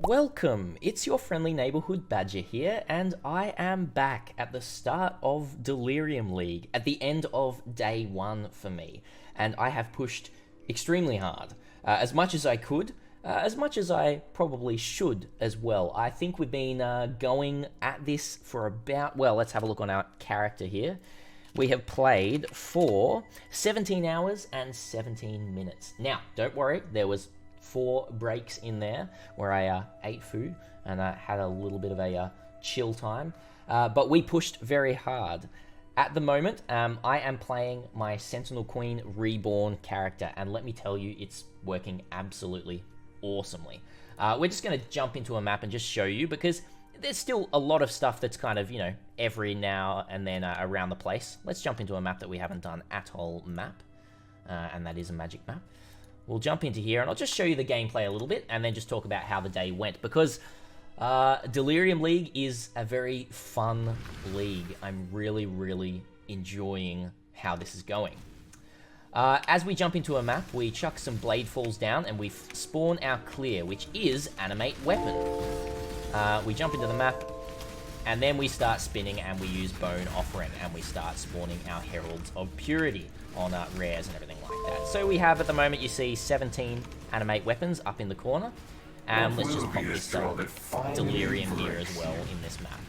Welcome, it's your friendly neighborhood badger here, and I am back at the start of Delirium League, at the end of day 1 for me, and I have pushed extremely hard, as much as I could, as much as I probably should as well. I think we've been going at this for about, well, let's have a look on our character here. We have played for 17 hours and 17 minutes. Now, don't worry, there was 4 breaks in there where I ate food and had a little bit of a chill time, but we pushed very hard. At the moment, I am playing my Sentinel Queen Reborn character, and let me tell you, it's working absolutely awesomely. We're just going to jump into a map and just show you, because there's still a lot of stuff that's kind of, you know, every now and then around the place. Let's jump into a map that we haven't done, Atoll map, and that is a magic map. We'll jump into here, and I'll just show you the gameplay a little bit, and then just talk about how the day went, because Delirium League is a very fun league. I'm really, really enjoying how this is going. As we jump into a map, we chuck some blade falls down, and we spawn our clear, which is animate weapon. We jump into the map, and then we start spinning, and we use bone offering, and we start spawning our heralds of purity on rares and everything like that. So we have, at the moment, you see 17 animate weapons up in the corner, and let's just pop this Delirium here as well in this map,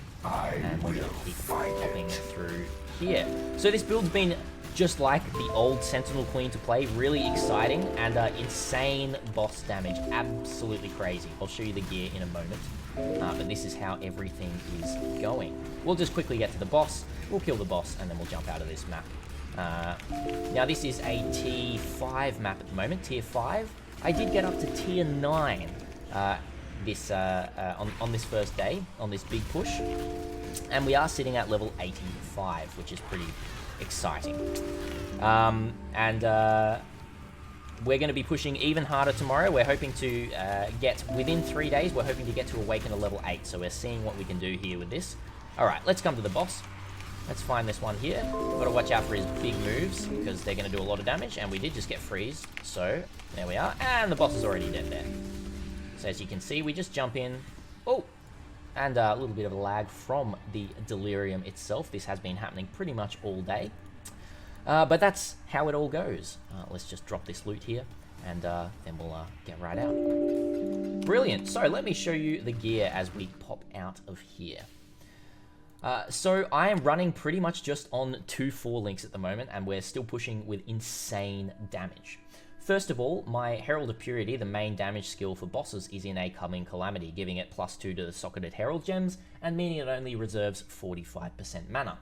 and we're going to keep popping through here. So this build's been just like the old Sentinel Queen to play, really exciting, and insane boss damage, absolutely crazy. I'll show you the gear in a moment, but this is how everything is going. We'll just quickly get to the boss, we'll kill the boss, and then we'll jump out of this map. Now this is a tier 5 map at the moment, tier 5. I did get up to tier 9 on this first day, on this big push, and we are sitting at level 85, which is pretty exciting. We're going to be pushing even harder tomorrow. We're hoping to get, within 3 days, we're hoping to get to Awaken to level 8, so we're seeing what we can do here with this. Alright, let's come to the boss. Let's find this one here. We've got to watch out for his big moves, because they're going to do a lot of damage, and we did just get freezed. So, there we are, and the boss is already dead there. So as you can see, we just jump in. Oh! And a little bit of a lag from the Delirium itself. This has been happening pretty much all day. But that's how it all goes. Let's just drop this loot here, and then we'll get right out. Brilliant! So let me show you the gear as we pop out of here. So I am running pretty much just on 2 4 links at the moment, and we're still pushing with insane damage. First of all, my Herald of Purity, the main damage skill for bosses, is in a Coming Calamity, giving it +2 to the socketed Herald gems, and meaning it only reserves 45% mana.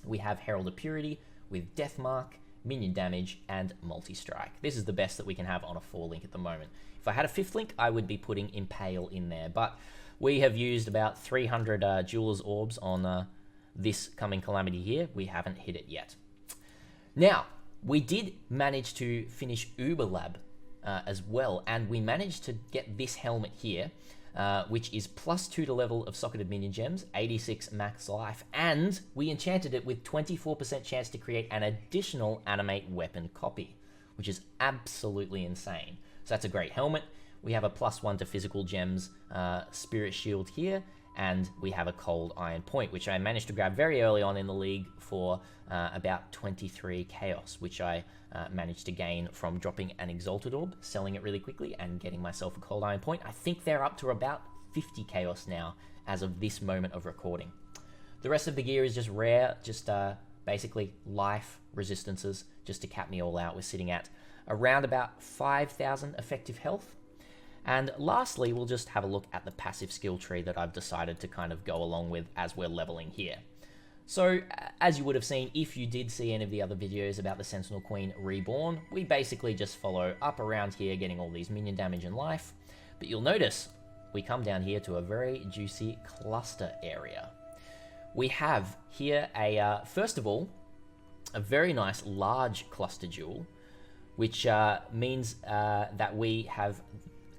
We have Herald of Purity with Death Mark, minion damage, and multi-strike. This is the best that we can have on a 4 link at the moment. If I had a 5th link, I would be putting Impale in there, but we have used about 300 Jeweler's Orbs on this Coming Calamity here. We haven't hit it yet. Now, we did manage to finish Uber Lab as well, and we managed to get this helmet here, which is +2 to level of socketed minion gems, 86 max life, and we enchanted it with 24% chance to create an additional animate weapon copy, which is absolutely insane. So that's a great helmet. We have a +1 to physical gems spirit shield here, and we have a cold iron point, which I managed to grab very early on in the league for about 23 chaos, which I managed to gain from dropping an exalted orb, selling it really quickly, and getting myself a cold iron point. I think they're up to about 50 chaos now as of this moment of recording. The rest of the gear is just rare, just basically life resistances, just to cap me all out. We're sitting at around about 5,000 effective health. And lastly, we'll just have a look at the passive skill tree that I've decided to kind of go along with as we're leveling here. So, as you would have seen, if you did see any of the other videos about the Sentinel Queen Reborn, we basically just follow up around here, getting all these minion damage and life. But you'll notice, we come down here to a very juicy cluster area. We have here a, first of all, a very nice large cluster jewel, which means that we have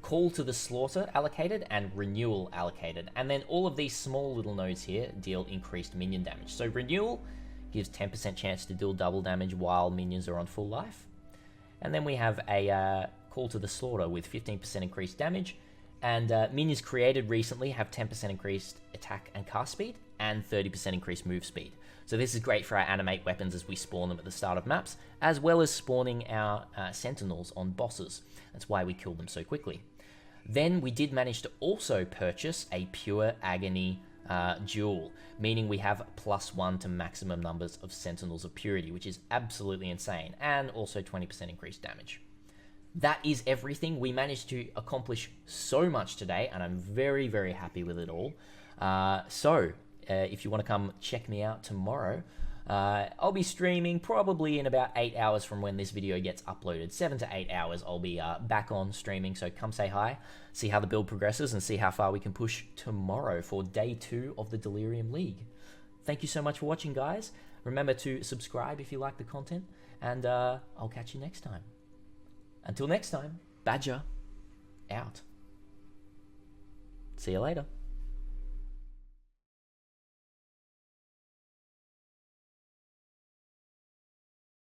Call to the Slaughter allocated and Renewal allocated, and then all of these small little nodes here deal increased minion damage. So Renewal gives 10% chance to deal double damage while minions are on full life. And then we have a Call to the Slaughter with 15% increased damage, and minions created recently have 10% increased attack and cast speed, and 30% increased move speed. So this is great for our animate weapons as we spawn them at the start of maps, as well as spawning our sentinels on bosses. That's why we kill them so quickly. Then we did manage to also purchase a Pure Agony duel, meaning we have +1 to maximum numbers of Sentinels of Purity, which is absolutely insane, and also 20% increased damage. That is everything. We managed to accomplish so much today, and I'm very, very happy with it all. If you want to come check me out tomorrow, I'll be streaming probably in about 8 hours from when this video gets uploaded. 7 to 8 hours I'll be back on streaming, so come say hi, see how the build progresses, and see how far we can push tomorrow for day 2 of the Delirium League. Thank you so much for watching, guys. Remember to subscribe if you like the content, and I'll catch you next time. Until next time, Badger out. See you later.